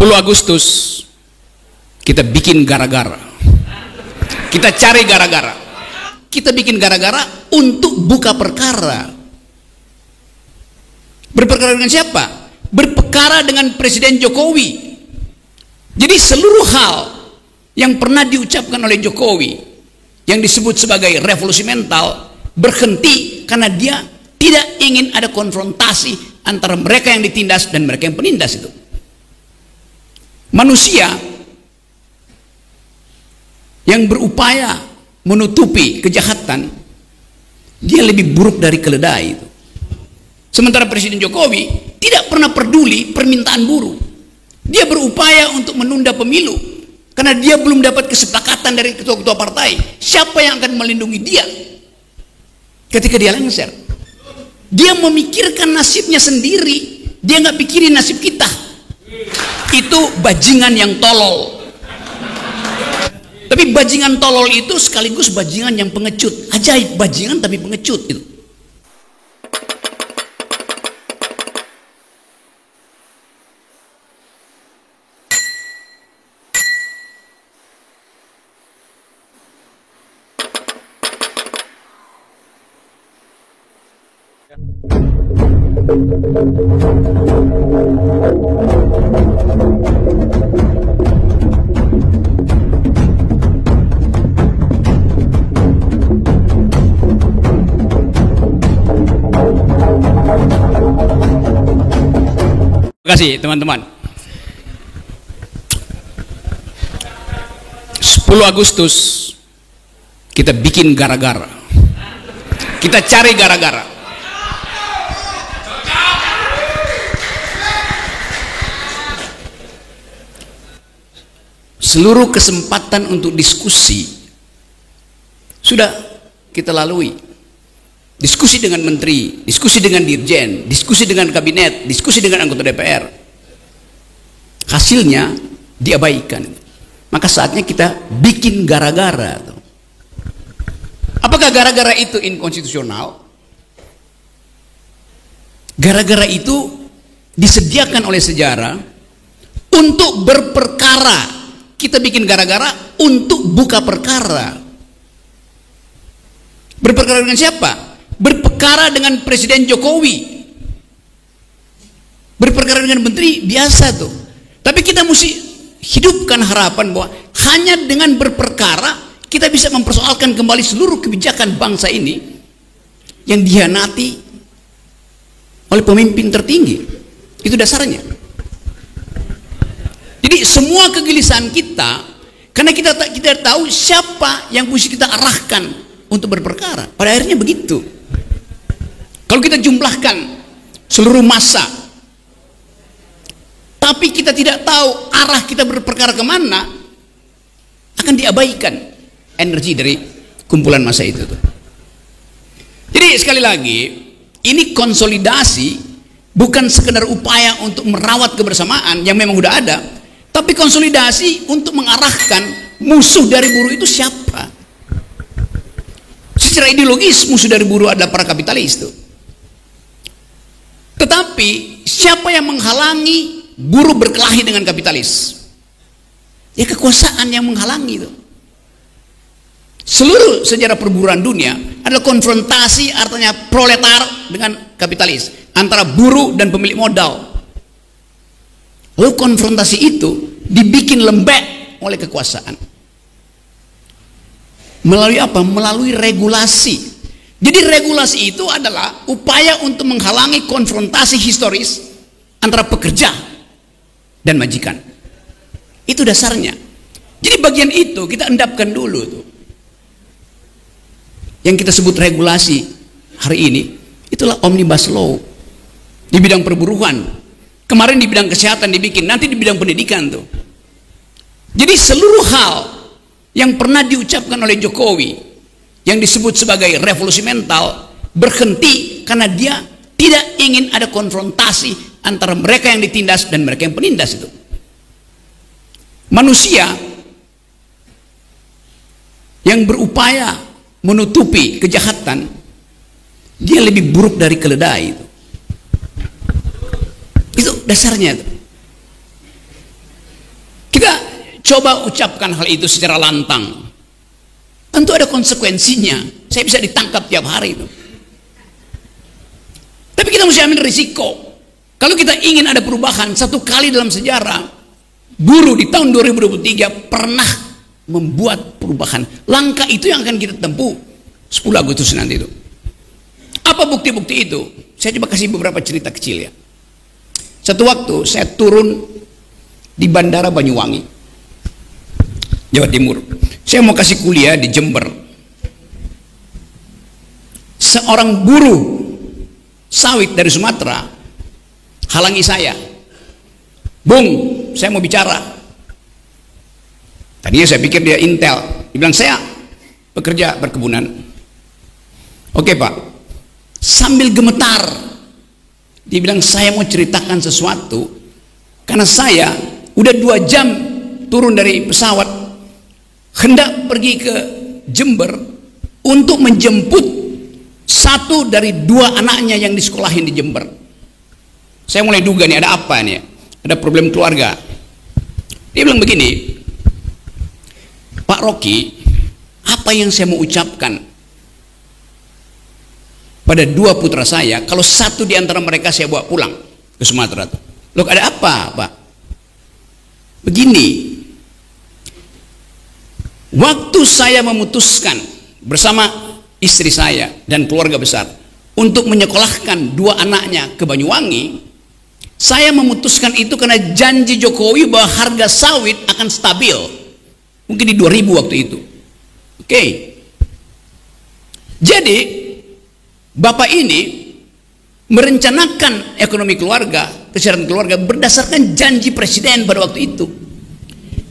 10 Agustus kita bikin gara-gara, kita cari gara-gara, kita bikin gara-gara untuk buka perkara. Berperkara dengan siapa? Berperkara dengan Presiden Jokowi. Jadi seluruh hal yang pernah diucapkan oleh Jokowi yang disebut sebagai revolusi mental berhenti karena dia tidak ingin ada konfrontasi antara mereka yang ditindas dan mereka yang penindas itu. Manusia yang berupaya menutupi kejahatan, dia lebih buruk dari keledai itu. Sementara Presiden Jokowi tidak pernah peduli permintaan buruh. Dia berupaya untuk menunda pemilu karena dia belum dapat kesepakatan dari ketua-ketua partai. Siapa yang akan melindungi dia ketika dia lengser? Dia memikirkan nasibnya sendiri, dia nggak pikirin nasib kita. Itu bajingan yang tolol. Tapi bajingan tolol itu sekaligus bajingan yang pengecut. Ajaib, bajingan tapi pengecut itu. Terima kasih teman-teman. 10 Agustus kita bikin gara-gara, kita cari gara-gara. Seluruh kesempatan untuk diskusi sudah kita lalui. Diskusi dengan menteri, diskusi dengan dirjen, diskusi dengan kabinet, diskusi dengan anggota DPR. Hasilnya diabaikan. Maka saatnya kita bikin gara-gara. Apakah gara-gara itu inkonstitusional? Gara-gara itu disediakan oleh sejarah untuk berperkara. Kita bikin gara-gara untuk buka perkara. Berperkara dengan siapa? Berperkara dengan Presiden Jokowi. Berperkara dengan menteri biasa tuh. Tapi kita mesti hidupkan harapan bahwa hanya dengan berperkara kita bisa mempersoalkan kembali seluruh kebijakan bangsa ini yang dihianati oleh pemimpin tertinggi. Itu dasarnya. Jadi semua kegelisahan kita karena kita tahu siapa yang mesti kita arahkan untuk berperkara. Pada akhirnya begitu. Kalau kita jumlahkan seluruh massa, tapi kita tidak tahu arah kita berperkara kemana, akan diabaikan energi dari kumpulan massa itu. Jadi sekali lagi, ini konsolidasi bukan sekedar upaya untuk merawat kebersamaan yang memang udah ada, tapi konsolidasi untuk mengarahkan musuh dari buruh itu siapa. Secara ideologis musuh dari buruh adalah para kapitalis tuh. Tetapi siapa yang menghalangi buruh berkelahi dengan kapitalis? Ya kekuasaan yang menghalangi itu. Seluruh sejarah perburuan dunia adalah konfrontasi, artinya proletar dengan kapitalis, antara buruh dan pemilik modal. Lalu konfrontasi itu dibikin lembek oleh kekuasaan. Melalui apa? Melalui regulasi. Jadi regulasi itu adalah upaya untuk menghalangi konfrontasi historis antara pekerja dan majikan. Itu dasarnya. Jadi bagian itu kita endapkan dulu tuh. Yang kita sebut regulasi hari ini itulah omnibus law di bidang perburuan. Kemarin di bidang kesehatan dibikin, nanti di bidang pendidikan tuh. Jadi seluruh hal yang pernah diucapkan oleh Jokowi yang disebut sebagai revolusi mental berhenti karena dia tidak ingin ada konfrontasi antara mereka yang ditindas dan mereka yang penindas itu. Manusia yang berupaya menutupi kejahatan, dia lebih buruk dari keledai itu. Itu dasarnya itu. coba ucapkan hal itu secara lantang, tentu ada konsekuensinya. Saya bisa ditangkap tiap hari itu. Tapi kita mesti ambil risiko. Kalau kita ingin ada perubahan, satu kali dalam sejarah, buruh di tahun 2023 pernah membuat perubahan. Langkah itu yang akan kita tempuh 10 Agustus nanti itu. Apa bukti-bukti itu? Saya coba kasih beberapa cerita kecil ya. Satu waktu saya turun di Bandara Banyuwangi, Jawa Timur. Saya mau kasih kuliah di Jember. Seorang buruh sawit dari Sumatera halangi saya. Bung, saya mau bicara. Tadinya saya pikir dia intel. Dia bilang, saya pekerja perkebunan. Oke Pak. Sambil gemetar, dia bilang, saya mau ceritakan sesuatu. Karena saya udah 2 jam turun dari pesawat, hendak pergi ke Jember untuk menjemput satu dari 2 anaknya yang disekolahin di Jember. Saya mulai duga nih, ada apa nih? Ada problem keluarga. Dia bilang begini, Pak Rocky, apa yang saya mau ucapkan pada 2 putra saya, kalau satu di antara mereka saya bawa pulang ke Sumatera. Loh, ada apa Pak? Begini, waktu saya memutuskan bersama istri saya dan keluarga besar untuk menyekolahkan 2 anaknya ke Banyuwangi, saya memutuskan itu karena janji Jokowi bahwa harga sawit akan stabil. Mungkin di 2000 waktu itu. Oke. Jadi Bapak ini merencanakan ekonomi keluarga, kesejahteraan keluarga berdasarkan janji presiden pada waktu itu.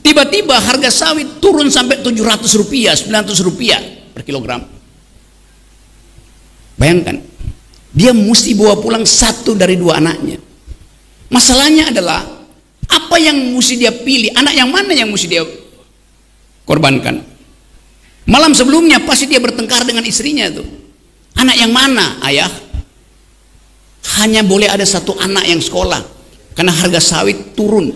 Tiba-tiba harga sawit turun sampai Rp700, Rp900 per kilogram. Bayangkan, dia mesti bawa pulang satu dari 2 anaknya. Masalahnya adalah apa yang mesti dia pilih, anak yang mana yang mesti dia korbankan. Malam sebelumnya pasti dia bertengkar dengan istrinya tuh. Anak yang mana ayah? Hanya boleh ada 1 anak yang sekolah karena harga sawit turun.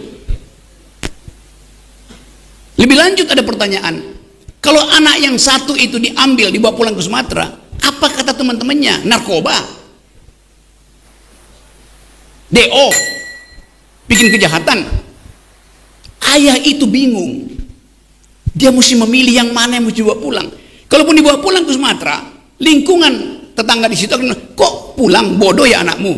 Lebih lanjut ada pertanyaan, kalau anak yang 1 itu diambil dibawa pulang ke Sumatera, apa kata teman-temannya? Narkoba, DO, bikin kejahatan. Ayah itu bingung, dia mesti memilih yang mana yang mesti dibawa pulang. Kalaupun dibawa pulang ke Sumatera, lingkungan tetangga di situ akan, kok pulang, bodoh ya anakmu.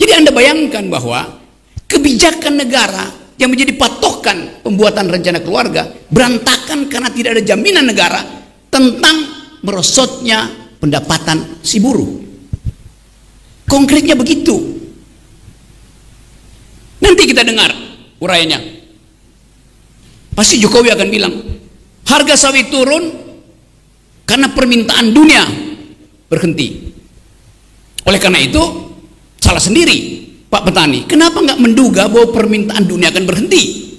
Jadi Anda bayangkan bahwa kebijakan negara yang menjadi patokan pembuatan rencana keluarga berantakan karena tidak ada jaminan negara tentang merosotnya pendapatan si buruh. Konkretnya begitu. Nanti kita dengar uraiannya. Pasti Jokowi akan bilang, harga sawit turun karena permintaan dunia berhenti. Oleh karena itu, salah sendiri Pak petani. Kenapa nggak menduga bahwa permintaan dunia akan berhenti?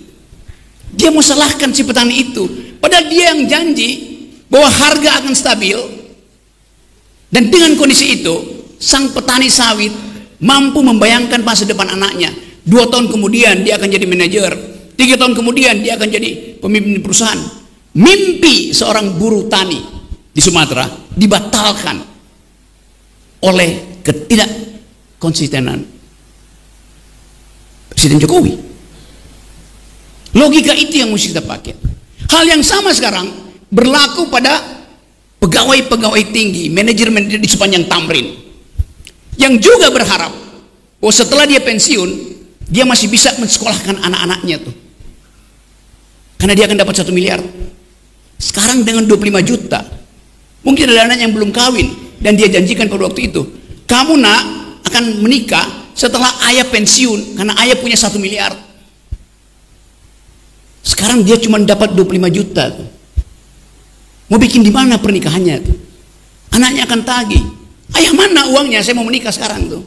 Dia mau salahkan si petani itu. Padahal dia yang janji bahwa harga akan stabil. Dan dengan kondisi itu, sang petani sawit mampu membayangkan masa depan anaknya. 2 tahun kemudian dia akan jadi manajer, 3 tahun kemudian dia akan jadi pemimpin perusahaan. Mimpi seorang buruh tani di Sumatera dibatalkan oleh ketidakkonsistenan Presiden Jokowi. Logika itu yang mesti kita pakai. Hal yang sama sekarang berlaku pada pegawai-pegawai tinggi, manajer-manajer di sepanjang Tamrin, yang juga berharap bahwa setelah dia pensiun dia masih bisa mensekolahkan anak-anaknya tuh, karena dia akan dapat 1 miliar. Sekarang dengan 25 juta, mungkin ada anak yang belum kawin dan dia janjikan pada waktu itu, kamu nak akan menikah setelah ayah pensiun karena ayah punya 1 miliar. Sekarang dia cuma dapat 25 juta tuh. Mau bikin di mana pernikahannya tuh? Anaknya akan tagih, ayah mana uangnya, saya mau menikah sekarang tuh.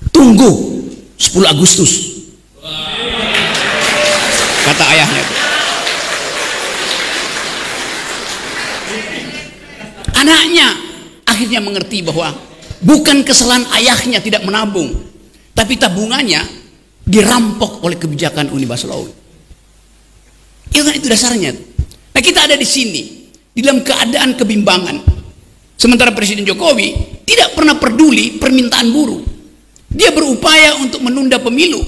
Tunggu 10 Agustus, kata ayahnya. Anaknya akhirnya mengerti bahwa bukan kesalahan ayahnya tidak menabung, tapi tabungannya dirampok oleh kebijakan Uni Baslawi. Itu dasarnya. Nah, kita ada di sini di dalam keadaan kebimbangan. Sementara Presiden Jokowi tidak pernah peduli permintaan buruh. Dia berupaya untuk menunda pemilu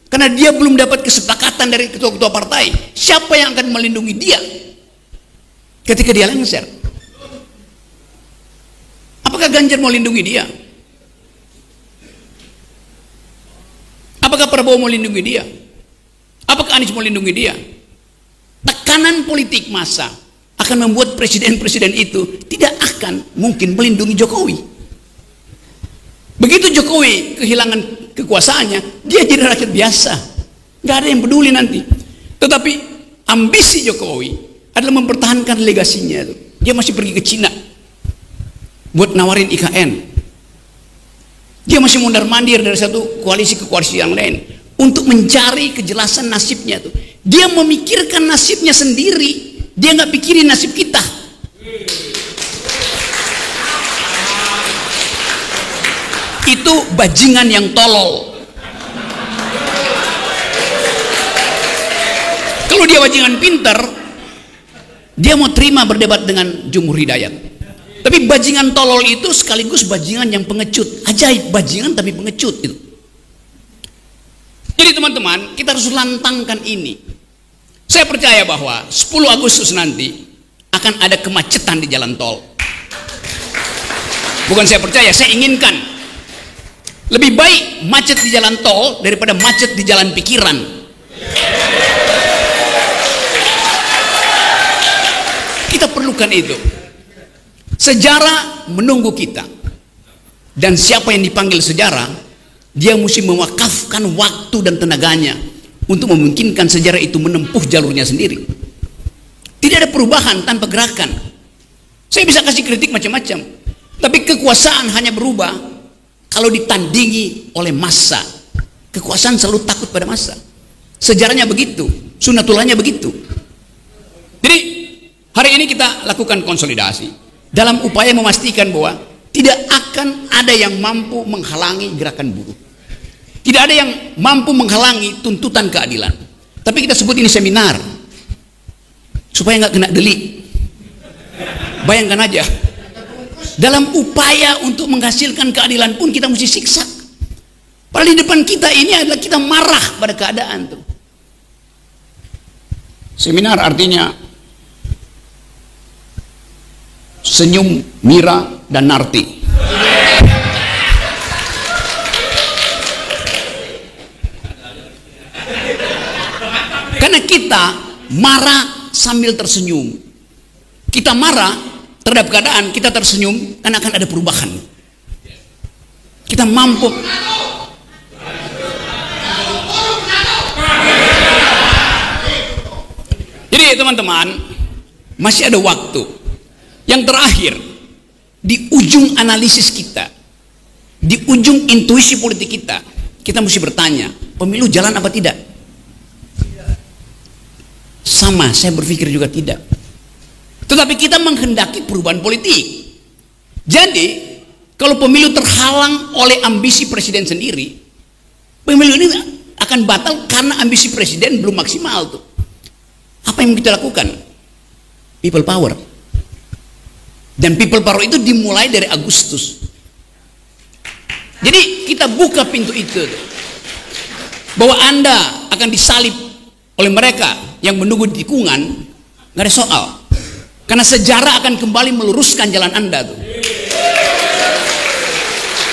karena dia belum dapat kesepakatan dari ketua-ketua partai. Siapa yang akan melindungi dia ketika dia lengser? Apakah Ganjar mau lindungi dia? Apakah Prabowo mau lindungi dia? Apakah Anies mau lindungi dia? Tekanan politik massa akan membuat presiden-presiden itu tidak akan mungkin melindungi Jokowi. Begitu Jokowi kehilangan kekuasaannya, dia jadi rakyat biasa. Gak ada yang peduli nanti. Tetapi ambisi Jokowi adalah mempertahankan legasinya. Dia masih pergi ke Cina buat nawarin IKN. Dia masih mondar-mandir dari satu koalisi ke koalisi yang lain untuk mencari kejelasan nasibnya tuh. Dia memikirkan nasibnya sendiri. Dia nggak pikirin nasib kita. Itu bajingan yang tolol. Kalau dia bajingan pinter, dia mau terima berdebat dengan Jumhur Hidayat. Tapi bajingan tolol itu sekaligus bajingan yang pengecut. Ajaib, bajingan tapi pengecut itu. Jadi teman-teman, kita harus lantangkan ini. Saya percaya bahwa 10 Agustus nanti akan ada kemacetan di jalan tol. Bukan saya percaya, saya inginkan. Lebih baik macet di jalan tol daripada macet di jalan pikiran. Kita perlukan itu. Sejarah menunggu kita. Dan siapa yang dipanggil sejarah, dia mesti mewakafkan waktu dan tenaganya untuk memungkinkan sejarah itu menempuh jalurnya sendiri. Tidak ada perubahan tanpa gerakan. Saya bisa kasih kritik macam-macam, tapi kekuasaan hanya berubah kalau ditandingi oleh massa. Kekuasaan selalu takut pada massa. Sejarahnya begitu, sunatullahnya begitu. Jadi hari ini kita lakukan konsolidasi dalam upaya memastikan bahwa tidak akan ada yang mampu menghalangi gerakan buruh. Tidak ada yang mampu menghalangi tuntutan keadilan. Tapi kita sebut ini seminar supaya nggak kena delik. Bayangkan aja, dalam upaya untuk menghasilkan keadilan pun kita mesti siksa. Padahal di depan kita ini adalah kita marah pada keadaan tuh. Seminar artinya senyum, Mira, dan Narti. Karena kita marah sambil tersenyum. Kita marah terhadap keadaan, kita tersenyum karena akan ada perubahan. Kita mampu. Jadi teman-teman, masih ada waktu. Yang terakhir, di ujung analisis kita, di ujung intuisi politik kita, kita mesti bertanya, pemilu jalan apa tidak? Sama, saya berpikir juga tidak. Tetapi kita menghendaki perubahan politik. Jadi, kalau pemilu terhalang oleh ambisi presiden sendiri, pemilu ini akan batal karena ambisi presiden belum maksimal tuh. Apa yang kita lakukan? People power. Dan people power itu dimulai dari Agustus. Jadi kita buka pintu itu, bahwa Anda akan disalib oleh mereka yang menunggu dukungan, nggak ada soal. Karena sejarah akan kembali meluruskan jalan Anda tuh.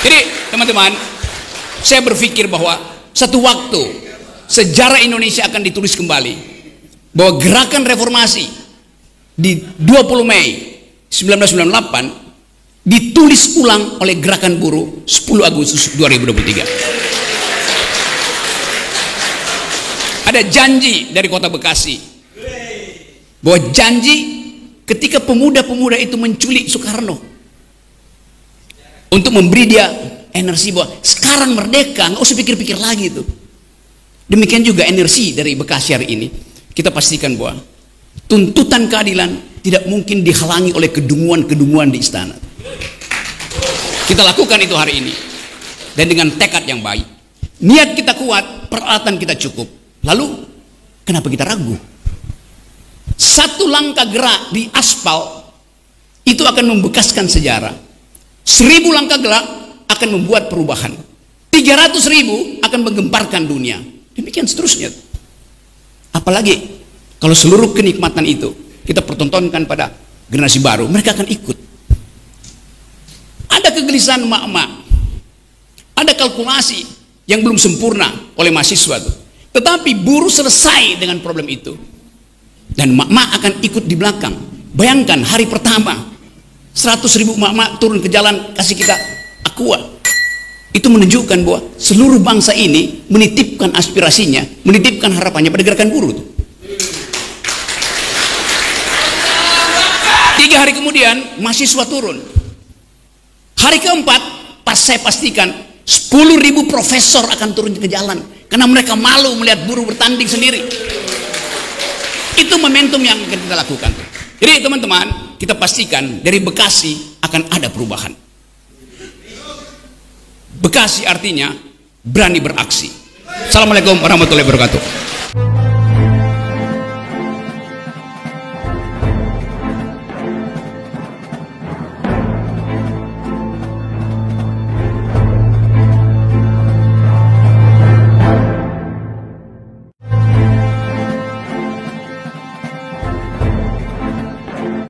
Jadi teman-teman, saya berpikir bahwa satu waktu sejarah Indonesia akan ditulis kembali, bahwa gerakan reformasi di 20 Mei 1998 ditulis ulang oleh gerakan buruh 10 Agustus 2023. Ada janji dari Kota Bekasi, bahwa janji ketika pemuda-pemuda itu menculik Soekarno untuk memberi dia energi bahwa sekarang merdeka, nggak usah pikir-pikir lagi tuh. Demikian juga energi dari Bekasi hari ini. Kita pastikan bahwa tuntutan keadilan tidak mungkin dihalangi oleh kedunguan-kedunguan di istana. Kita lakukan itu hari ini, dan dengan tekad yang baik. Niat kita kuat, peralatan kita cukup. Lalu kenapa kita ragu? Satu langkah gerak di aspal itu akan membekaskan sejarah. 1000 langkah gerak akan membuat perubahan. 300.000 akan menggemparkan dunia. Demikian seterusnya. Apalagi kalau seluruh kenikmatan itu kita pertontonkan pada generasi baru, mereka akan ikut. Ada kegelisahan emak-emak, ada kalkulasi yang belum sempurna oleh mahasiswa itu. Tetapi buruh selesai dengan problem itu. Dan emak-emak akan ikut di belakang. Bayangkan hari pertama 100.000 emak-emak turun ke jalan kasih kita aqua. Itu menunjukkan bahwa seluruh bangsa ini menitipkan aspirasinya, menitipkan harapannya pada gerakan buruh. 3 hari kemudian mahasiswa turun. Hari keempat pas saya pastikan 10.000 profesor akan turun ke jalan karena mereka malu melihat buruh bertanding sendiri. Itu momentum yang akan kita lakukan. Jadi teman-teman, kita pastikan dari Bekasi akan ada perubahan. Bekasi artinya berani beraksi. Assalamualaikum warahmatullahi wabarakatuh.